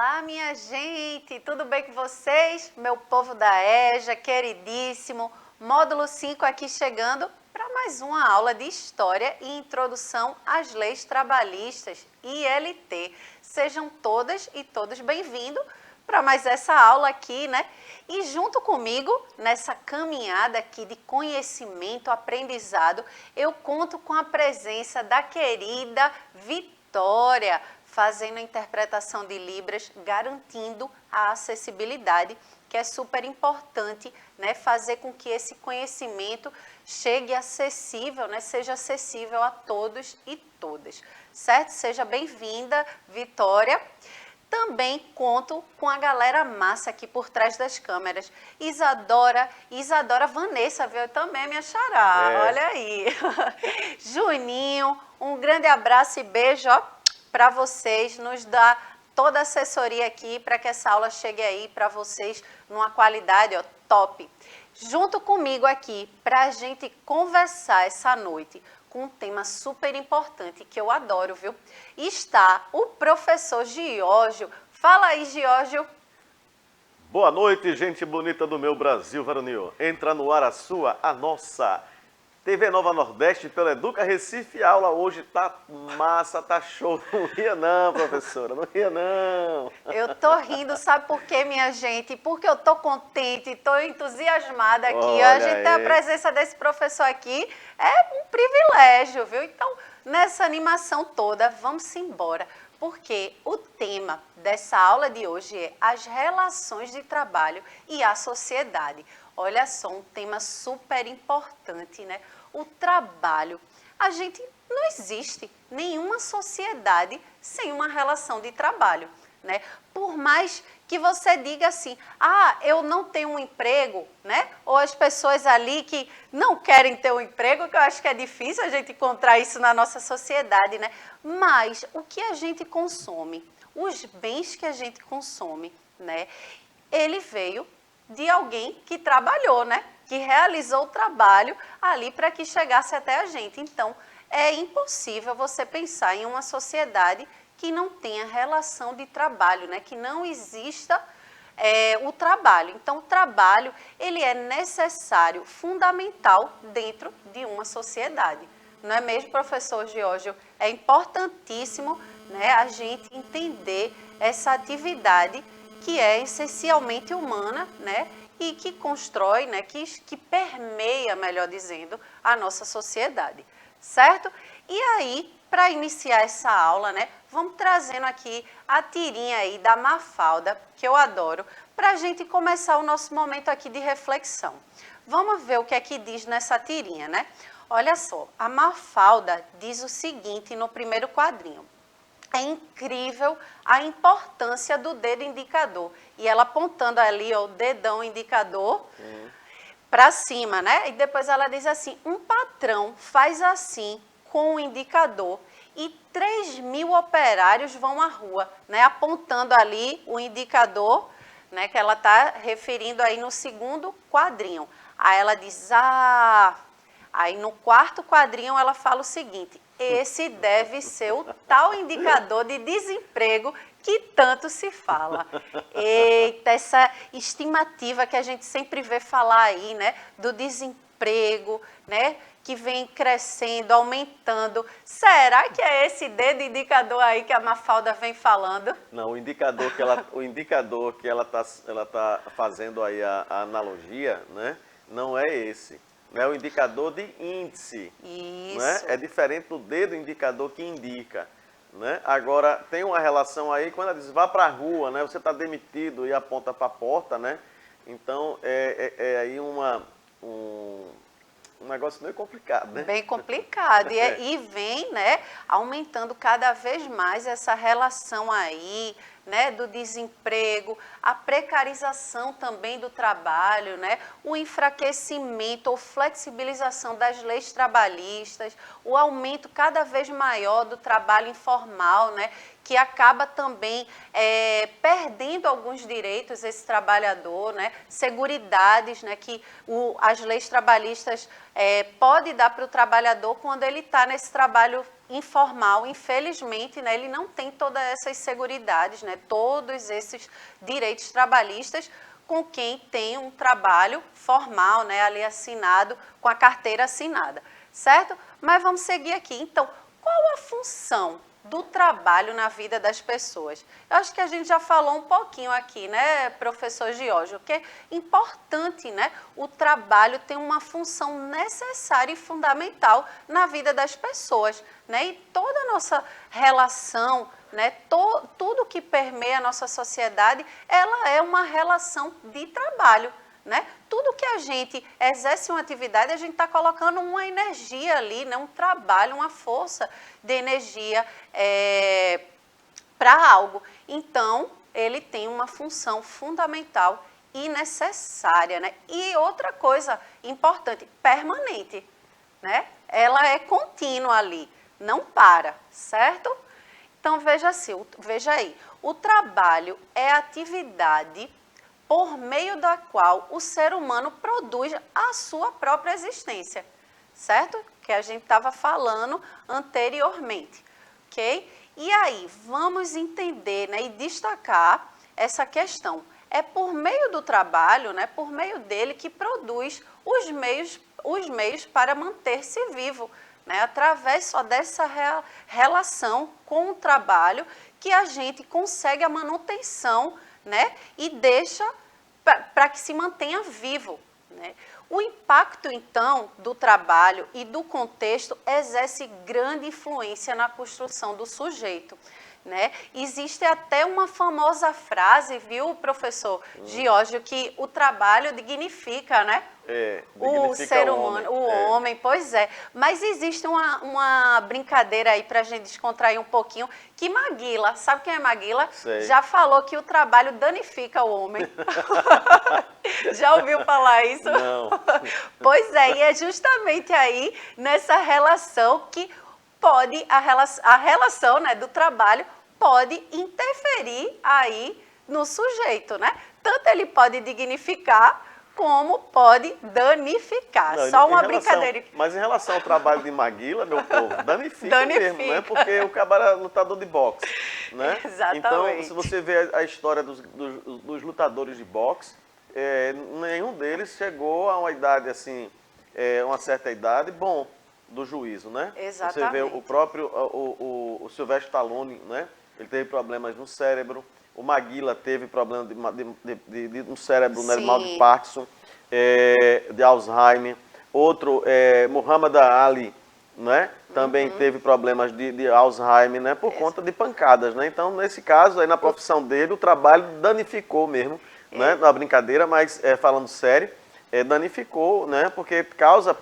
Olá, minha gente! Tudo bem com vocês? Meu povo da EJA, queridíssimo. Módulo 5 aqui chegando para mais uma aula de História e Introdução às Leis Trabalhistas, ILT. Sejam todas e todos bem-vindos para mais essa aula aqui, né? E junto comigo, nessa caminhada aqui de conhecimento, aprendizado, eu conto com a presença da querida Vitória, fazendo a interpretação de Libras, garantindo a acessibilidade, que é super importante, né? Fazer com que esse conhecimento chegue acessível, né? Seja acessível a todos e todas, certo? Seja bem-vinda, Vitória. Também conto com a galera massa aqui por trás das câmeras. Isadora Vanessa, viu? Também minha xará, olha aí. Juninho, um grande abraço e beijo, ó, para vocês, nos dá toda a assessoria aqui para que essa aula chegue aí para vocês numa qualidade, ó, top. Junto comigo aqui, para a gente conversar essa noite com um tema super importante que eu adoro, viu? Está o professor Giorgio. Fala aí, Giorgio. Boa noite, gente bonita do meu Brasil varonil. Entra no ar a nossa TV Nova Nordeste pela Educa Recife. A aula hoje tá massa, tá show. Não ria não, professora, não ria não. Eu tô rindo, sabe por quê, minha gente? Porque eu tô contente, tô entusiasmada aqui. Olha A gente ter a presença desse professor aqui é um privilégio, viu? Então, nessa animação toda, vamos embora. Porque o tema dessa aula de hoje é as relações de trabalho e a sociedade. Olha só, um tema super importante, né? O trabalho. A gente não existe nenhuma sociedade sem uma relação de trabalho, né? Por mais que você diga assim, eu não tenho um emprego, né? Ou as pessoas ali que não querem ter um emprego, que eu acho que é difícil a gente encontrar isso na nossa sociedade, né? Mas o que a gente consome, os bens que a gente consome, né? Ele veio de alguém que trabalhou, né? Que realizou o trabalho ali para que chegasse até a gente. Então, é impossível você pensar em uma sociedade que não tenha relação de trabalho, né? Que não exista o trabalho. Então, o trabalho, ele é necessário, fundamental dentro de uma sociedade. Não é mesmo, professor Giorgio? É importantíssimo, né, a gente entender essa atividade que é essencialmente humana, né? E que constrói, né, que permeia, melhor dizendo, a nossa sociedade, certo? E aí, para iniciar essa aula, né, vamos trazendo aqui a tirinha aí da Mafalda, que eu adoro, para a gente começar o nosso momento aqui de reflexão. Vamos ver o que é que diz nessa tirinha, né? Olha só, a Mafalda diz o seguinte no primeiro quadrinho. É incrível a importância do dedo indicador. E ela apontando ali, ó, o dedão indicador para cima, né? E depois ela diz assim, um patrão faz assim com o indicador e 3.000 operários vão à rua, né? Apontando ali o indicador, né? Que ela está referindo aí no segundo quadrinho. Aí ela diz, Aí no quarto quadrinho ela fala o seguinte, esse deve ser o tal indicador de desemprego que tanto se fala. Eita, essa estimativa que a gente sempre vê falar aí, né, do desemprego, né, que vem crescendo, aumentando. Será que é esse dedo indicador aí que a Mafalda vem falando? Não, o indicador que ela tá fazendo aí a analogia, né, não é esse. É o indicador de índice. Isso. Né? É diferente do dedo indicador que indica. Né? Agora, tem uma relação aí, quando ela diz, vá para a rua, né? Você está demitido e aponta para a porta, né? Então, é aí um negócio meio complicado, né? Bem complicado. E vem, né, aumentando cada vez mais essa relação aí, né, do desemprego, a precarização também do trabalho, né, o enfraquecimento ou flexibilização das leis trabalhistas, o aumento cada vez maior do trabalho informal, né, que acaba também perdendo alguns direitos esse trabalhador, né, seguridades, né, que as leis trabalhistas pode dar para o trabalhador quando ele está nesse trabalho informal, infelizmente, né, ele não tem todas essas seguridades, né, todos esses direitos trabalhistas com quem tem um trabalho formal, né, ali assinado, com a carteira assinada, certo? Mas vamos seguir aqui. Então, qual a função do trabalho na vida das pessoas? Eu acho que a gente já falou um pouquinho aqui, né, professor Giorgio, que é importante, né, o trabalho tem uma função necessária e fundamental na vida das pessoas, né, e toda a nossa relação, né, tudo que permeia a nossa sociedade, ela é uma relação de trabalho, né? Tudo que a gente exerce uma atividade, a gente está colocando uma energia ali, né? Um trabalho, uma força de energia para algo. Então, ele tem uma função fundamental e necessária, né? E outra coisa importante, permanente, né? Ela é contínua ali, não para, certo? Então, veja aí, o trabalho é a atividade por meio da qual o ser humano produz a sua própria existência, certo? Que a gente estava falando anteriormente, ok? E aí, vamos entender, né, e destacar essa questão. É por meio do trabalho, né, por meio dele, que produz os meios para manter-se vivo, né, através só dessa relação com o trabalho que a gente consegue a manutenção, né, e deixa para que se mantenha vivo, né? O impacto, então, do trabalho e do contexto exerce grande influência na construção do sujeito, né? Existe até uma famosa frase, viu, professor Giorgio, que o trabalho dignifica, né? Dignifica o ser humano, o homem, pois é. Mas existe uma brincadeira aí para a gente descontrair um pouquinho, que Maguila, sabe quem é Maguila? Sei. Já falou que o trabalho danifica o homem. Já ouviu falar isso? Não. Pois é, e é justamente aí nessa relação que pode, a relação, né, do trabalho pode interferir aí no sujeito, né? Tanto ele pode dignificar, como pode danificar. Não, só uma brincadeira. Mas em relação ao trabalho de Maguila, meu povo, danifica mesmo, né? Porque o cara era lutador de boxe, né? Exatamente. Então, se você vê a história dos lutadores de boxe, nenhum deles chegou a uma idade assim, uma certa idade, bom, do juízo, né? Exatamente. Você vê o próprio, o Sylvester Stallone, né? Ele teve problemas no cérebro. O Maguila teve problema no cérebro, né, mal de Parkinson, de Alzheimer. Outro, Muhammad Ali, né, também teve problemas de Alzheimer, né, por conta de pancadas, né. Então, nesse caso, aí na profissão dele, o trabalho danificou mesmo, né, na brincadeira, mas falando sério, danificou, né, porque causa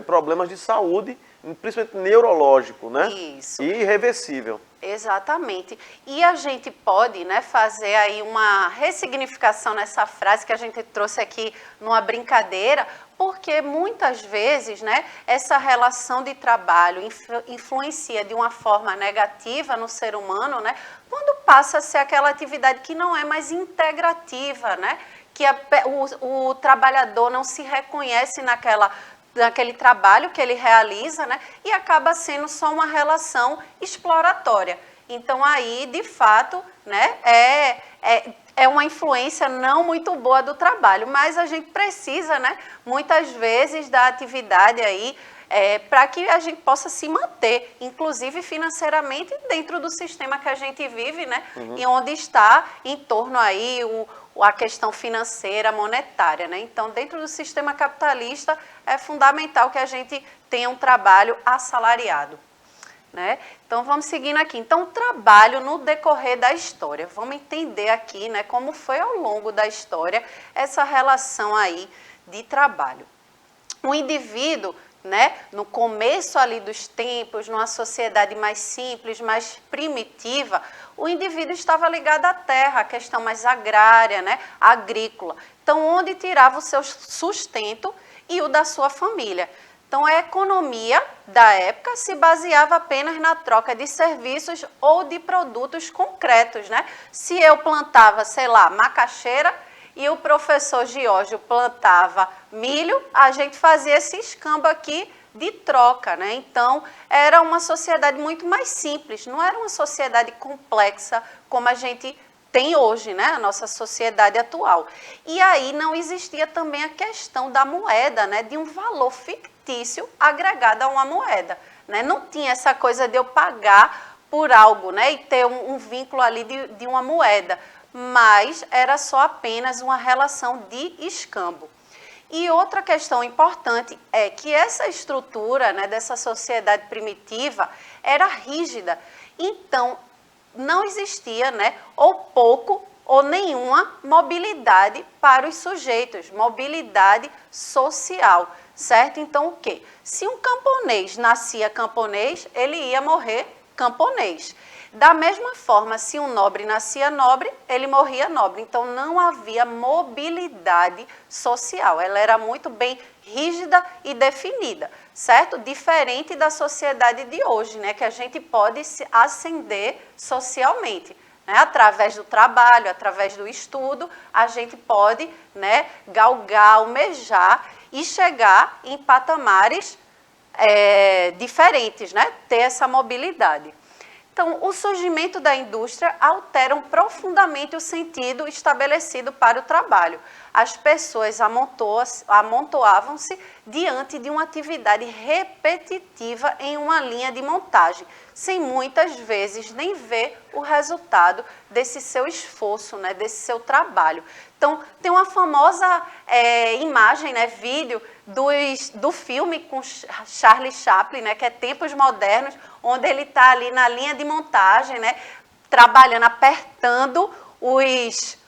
problemas de saúde, principalmente neurológico, né, Isso. e irreversível. Exatamente. E a gente pode, né, fazer aí uma ressignificação nessa frase que a gente trouxe aqui numa brincadeira, porque muitas vezes, né, essa relação de trabalho influencia de uma forma negativa no ser humano, né, quando passa a ser aquela atividade que não é mais integrativa, né, que o trabalhador não se reconhece naquele trabalho que ele realiza, né? E acaba sendo só uma relação exploratória. Então, aí, de fato, né, é uma influência não muito boa do trabalho, mas a gente precisa, né, muitas vezes, da atividade aí, para que a gente possa se manter, inclusive financeiramente, dentro do sistema que a gente vive, né? E onde está em torno aí a questão financeira, monetária, né? Então, dentro do sistema capitalista, é fundamental que a gente tenha um trabalho assalariado, né? Então, vamos seguindo aqui. Então, o trabalho no decorrer da história. Vamos entender aqui, né, como foi ao longo da história essa relação aí de trabalho. O indivíduo, né, no começo ali dos tempos, numa sociedade mais simples, mais primitiva, o indivíduo estava ligado à terra, à questão mais agrária, né, agrícola. Então, onde tirava o seu sustento e o da sua família. Então, a economia da época se baseava apenas na troca de serviços ou de produtos concretos, né? Se eu plantava, sei lá, macaxeira e o professor Giorgio plantava milho, a gente fazia esse escambo aqui de troca, né? Então, era uma sociedade muito mais simples, não era uma sociedade complexa como a gente tem hoje, né? A nossa sociedade atual. E aí não existia também a questão da moeda, né? De um valor fictício agregado a uma moeda, né? Não tinha essa coisa de eu pagar por algo, né? E ter um vínculo ali de uma moeda, mas era só apenas uma relação de escambo. E outra questão importante é que essa estrutura, né, dessa sociedade primitiva era rígida. Então, não existia, né, ou pouco ou nenhuma mobilidade para os sujeitos, mobilidade social, certo? Então, o quê? Se um camponês nascia camponês, ele ia morrer camponês. Da mesma forma, se um nobre nascia nobre, ele morria nobre. Então, não havia mobilidade social. Ela era muito bem rígida e definida, certo? Diferente da sociedade de hoje, né? Que a gente pode se ascender socialmente, né? Através do trabalho, através do estudo, a gente pode, né, galgar, almejar e chegar em patamares diferentes, né? Ter essa mobilidade. Então, o surgimento da indústria altera profundamente o sentido estabelecido para o trabalho. As pessoas amontoavam-se diante de uma atividade repetitiva em uma linha de montagem, sem muitas vezes nem ver o resultado desse seu esforço, né, desse seu trabalho. Então, tem uma famosa imagem, né, vídeo do filme com Charlie Chaplin, né, que é Tempos Modernos, onde ele está ali na linha de montagem, né, trabalhando, apertando os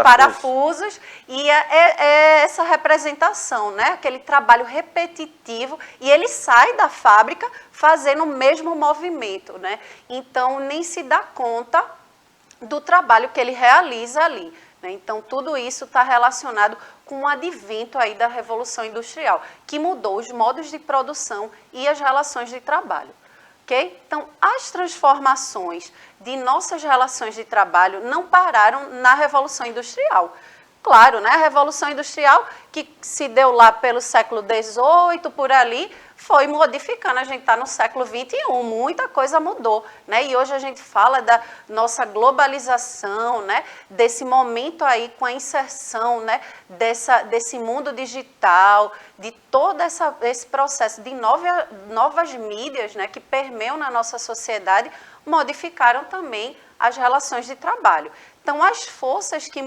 parafusos, e é essa representação, né, aquele trabalho repetitivo, e ele sai da fábrica fazendo o mesmo movimento, né, então nem se dá conta do trabalho que ele realiza ali, né? Então tudo isso está relacionado com o advento aí da Revolução Industrial, que mudou os modos de produção e as relações de trabalho. Okay? Então, as transformações de nossas relações de trabalho não pararam na Revolução Industrial. Claro, né? A Revolução Industrial, que se deu lá pelo século XVIII, por ali, foi modificando. A gente está no século XXI, muita coisa mudou, né? E hoje a gente fala da nossa globalização, né? Desse momento aí com a inserção, né? Desse mundo digital, de todo esse processo de novas mídias, né? Que permeiam na nossa sociedade, modificaram também as relações de trabalho. Então, as forças que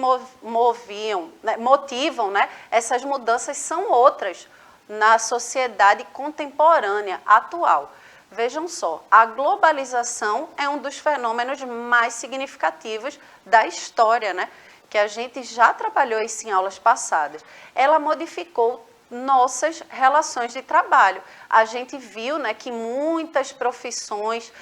motivam, né, essas mudanças são outras na sociedade contemporânea, atual. Vejam só, a globalização é um dos fenômenos mais significativos da história, né, que a gente já trabalhou isso em aulas passadas. Ela modificou nossas relações de trabalho. A gente viu, né, que muitas profissões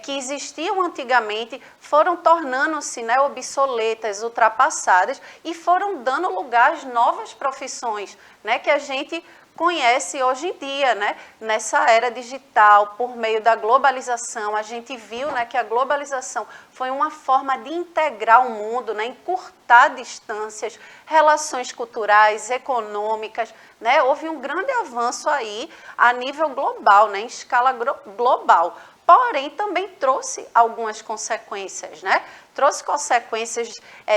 que existiam antigamente foram tornando-se, né, obsoletas, ultrapassadas, e foram dando lugar às novas profissões, né, que a gente conhece hoje em dia, né? Nessa era digital, por meio da globalização. A gente viu, né, que a globalização foi uma forma de integrar o mundo, né, encurtar distâncias, relações culturais, econômicas, né? Houve um grande avanço aí a nível global, né, em escala global. Porém, também trouxe algumas consequências, né? Trouxe consequências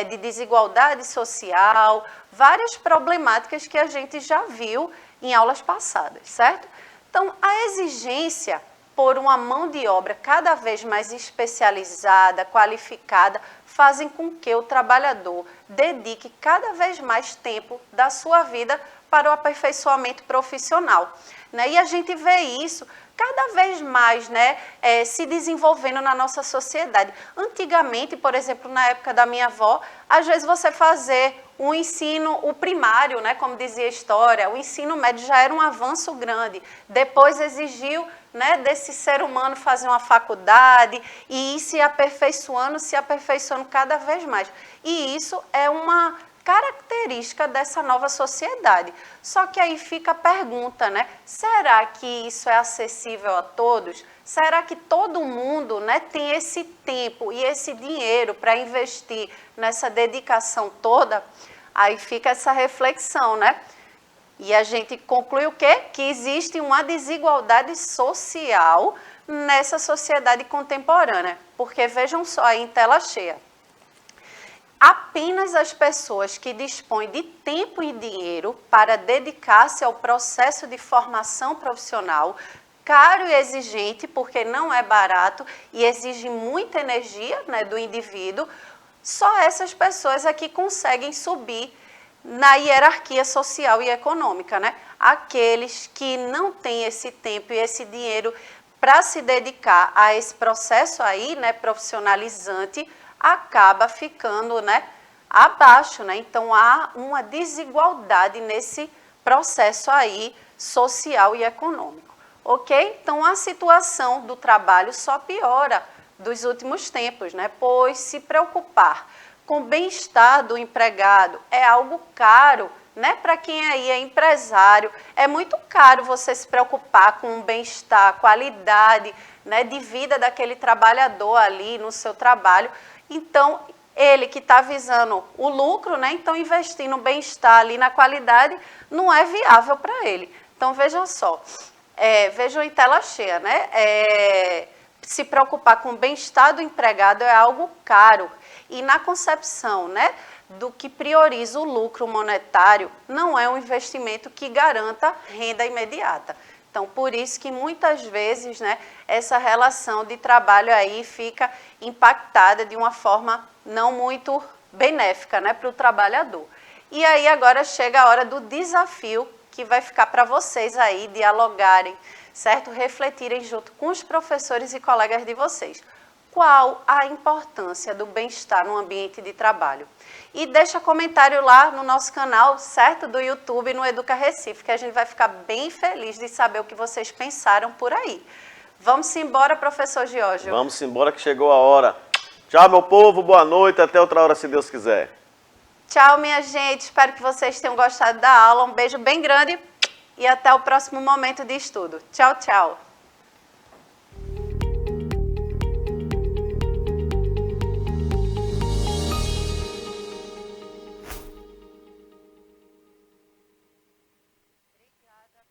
de desigualdade social, várias problemáticas que a gente já viu em aulas passadas, certo? Então, a exigência por uma mão de obra cada vez mais especializada, qualificada, fazem com que o trabalhador dedique cada vez mais tempo da sua vida para o aperfeiçoamento profissional, né? E a gente vê isso cada vez mais, né, se desenvolvendo na nossa sociedade. Antigamente, por exemplo, na época da minha avó, às vezes você fazer o ensino, o primário, né, como dizia a história, o ensino médio já era um avanço grande. Depois exigiu, né, desse ser humano fazer uma faculdade e ir se aperfeiçoando cada vez mais. E isso é uma característica dessa nova sociedade. Só que aí fica a pergunta, né? Será que isso é acessível a todos? Será que todo mundo, né, tem esse tempo e esse dinheiro para investir nessa dedicação toda? Aí fica essa reflexão, né? E a gente conclui o quê? Que existe uma desigualdade social nessa sociedade contemporânea. Porque vejam só aí em tela cheia. Apenas as pessoas que dispõem de tempo e dinheiro para dedicar-se ao processo de formação profissional, caro e exigente, porque não é barato e exige muita energia, né, do indivíduo, só essas pessoas aqui conseguem subir na hierarquia social e econômica, né? Aqueles que não têm esse tempo e esse dinheiro para se dedicar a esse processo aí, né, profissionalizante, acaba ficando, né, abaixo, né? Então há uma desigualdade nesse processo aí social e econômico, ok? Então a situação do trabalho só piora dos últimos tempos, né? Pois se preocupar com o bem-estar do empregado é algo caro, né? Para quem aí é empresário, é muito caro você se preocupar com o bem-estar, qualidade, né, de vida daquele trabalhador ali no seu trabalho. Então, ele que está visando o lucro, né, então investir no bem-estar ali, na qualidade, não é viável para ele. Então, vejam só, vejam em tela cheia, né? Se preocupar com o bem-estar do empregado é algo caro. E na concepção, né, do que prioriza o lucro monetário, não é um investimento que garanta renda imediata. Então, por isso que muitas vezes, né, essa relação de trabalho aí fica impactada de uma forma não muito benéfica, né, para o trabalhador. E aí agora chega a hora do desafio que vai ficar para vocês aí dialogarem, certo? Refletirem junto com os professores e colegas de vocês. Qual a importância do bem-estar no ambiente de trabalho? E deixa comentário lá no nosso canal, certo? Do YouTube, no Educa Recife, que a gente vai ficar bem feliz de saber o que vocês pensaram por aí. Vamos embora, professor Giorgio? Vamos embora que chegou a hora. Tchau, meu povo, boa noite, até outra hora, se Deus quiser. Tchau, minha gente, espero que vocês tenham gostado da aula. Um beijo bem grande e até o próximo momento de estudo. Tchau, tchau.